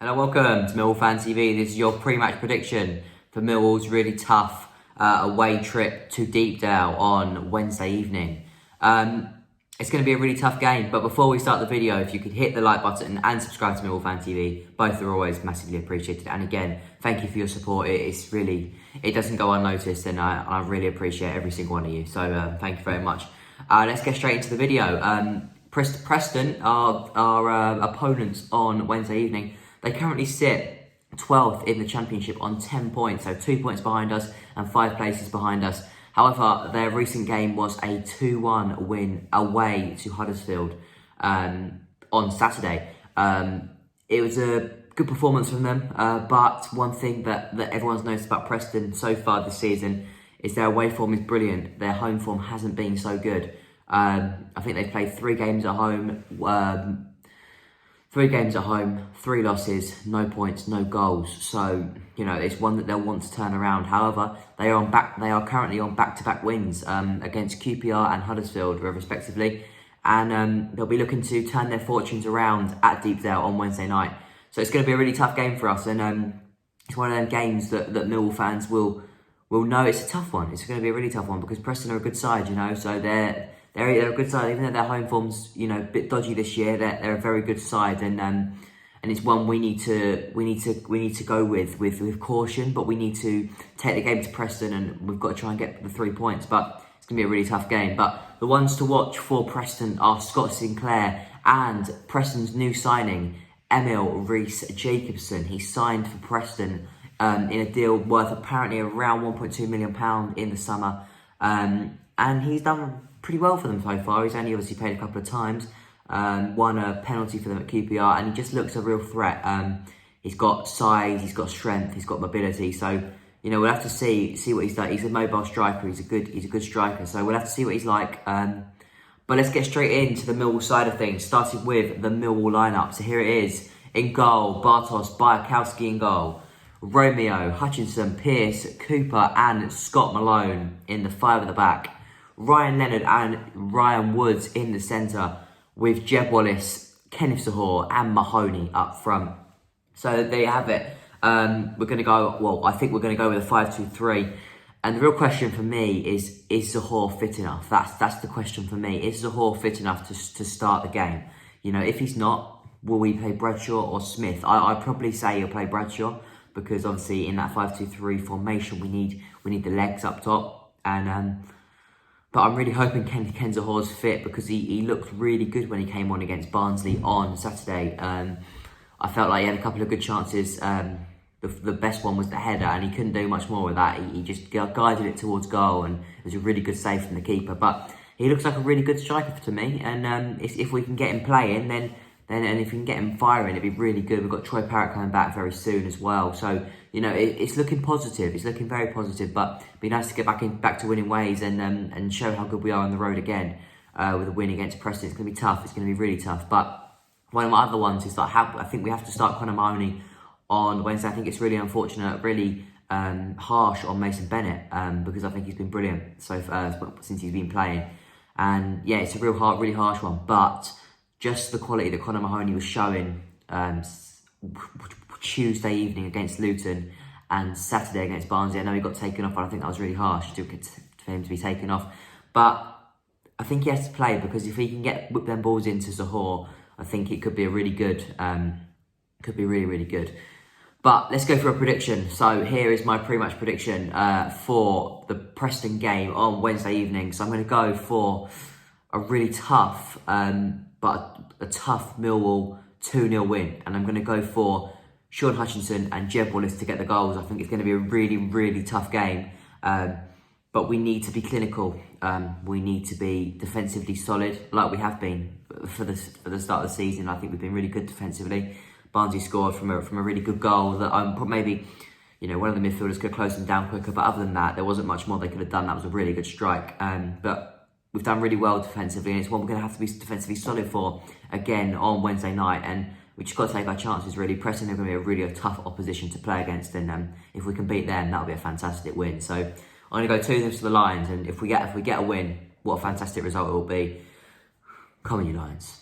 Hello, welcome to Millwall Fan TV. This is your pre-match prediction for Millwall's really tough away trip to Deepdale on Wednesday evening. It's going to be a really tough game, but before we start the video, if you could hit the like button and subscribe to Millwall Fan TV, both are always massively appreciated. And again, thank you for your support. It doesn't go unnoticed, and I really appreciate every single one of you. So thank you very much. Let's get straight into the video. Preston, our opponents on Wednesday evening, they currently sit 12th in the Championship on 10 points, so 2 points behind us and 5 places behind us. However, their recent game was a 2-1 win away to Huddersfield on Saturday. It was a good performance from them, but one thing that everyone's noticed about Preston so far this season is their away form is brilliant. Their home form hasn't been so good. I think they've played 3 games at home. 3 games at home, 3 losses, no points, no goals. So, it's one that they'll want to turn around. However, they are currently on back-to-back wins against QPR and Huddersfield, respectively. And they'll be looking to turn their fortunes around at Deepdale on Wednesday night. So it's going to be a really tough game for us. And it's one of them games that Millwall fans will know it's a tough one. It's going to be a really tough one because Preston are a good side, so they're a good side, even though their home form's a bit dodgy this year. They're a very good side, and it's one we need to go with caution. But we need to take the game to Preston, and we've got to try and get the 3 points. But it's gonna be a really tough game. But the ones to watch for Preston are Scott Sinclair and Preston's new signing, Emil Rees-Jacobson. He signed for Preston in a deal worth apparently around £1.2 million in the summer, and he's done pretty well for them so far. He's only obviously played a couple of times, won a penalty for them at QPR, and he just looks a real threat. He's got size, he's got strength, he's got mobility. So we'll have to see what he's done. He's a mobile striker. He's a good striker. So we'll have to see what he's like. But let's get straight into the Millwall side of things, starting with the Millwall lineup. So here it is. In goal, Bartosz Białkowski in goal. Romeo, Hutchinson, Pearce, Cooper and Scott Malone in the 5 at the back. Ryan Leonard and Ryan Woods in the centre, with Jeb Wallace, Kenneth Sahor and Mahoney up front. So there you have it. We're going to go, I think we're going to go with a 5-2-3. And the real question for me is Sahor fit enough? That's the question for me. Is Sahor fit enough to start the game? If he's not, will we play Bradshaw or Smith? I'd probably say you'll play Bradshaw, because obviously in that 5-2-3 formation we need the legs up top. And but I'm really hoping Ken Sahor's fit, because he looked really good when he came on against Barnsley on Saturday. I felt like he had a couple of good chances. The best one was the header, and he couldn't do much more with that. He just guided it towards goal, and it was a really good save from the keeper. But he looks like a really good striker to me, and if we can get him playing, then and if we can get him firing, it'd be really good. We've got Troy Parrott coming back very soon as well. So, it's looking positive. It's looking very positive, but it'd be nice to get back to winning ways and show how good we are on the road again with a win against Preston. It's going to be tough. It's going to be really tough. But one of my other ones is that I think we have to start Conor Mahoney on Wednesday. I think it's really unfortunate, really harsh on Mason Bennett, because I think he's been brilliant since he's been playing. And yeah, it's a really harsh one, but just the quality that Conor Mahoney was showing Tuesday evening against Luton and Saturday against Barnsley. I know he got taken off, and I think that was really harsh for him to be taken off. But I think he has to play, because if he can whip them balls into Sahor, I think it could be a really good, could be really good. But let's go for a prediction. So here is my pre-match prediction for the Preston game on Wednesday evening. So I'm going to go for a really tough, but a tough Millwall 2-0 win. And I'm going to go for Sean Hutchinson and Jeb Wallace to get the goals. I think it's going to be a really tough game. But we need to be clinical. We need to be defensively solid, like we have been for the start of the season. I think we've been really good defensively. Barnsley scored from a really good goal that maybe one of the midfielders could have closed them down quicker. But other than that, there wasn't much more they could have done. That was a really good strike. But we've done really well defensively, and it's one we're going to have to be defensively solid for again on Wednesday night. And we just got to take our chances, really. Preston are going to be a really tough opposition to play against, and if we can beat them, that'll be a fantastic win. So I'm going to go 2-0 to the Lions, and if we get a win, what a fantastic result it will be. Come on, you Lions.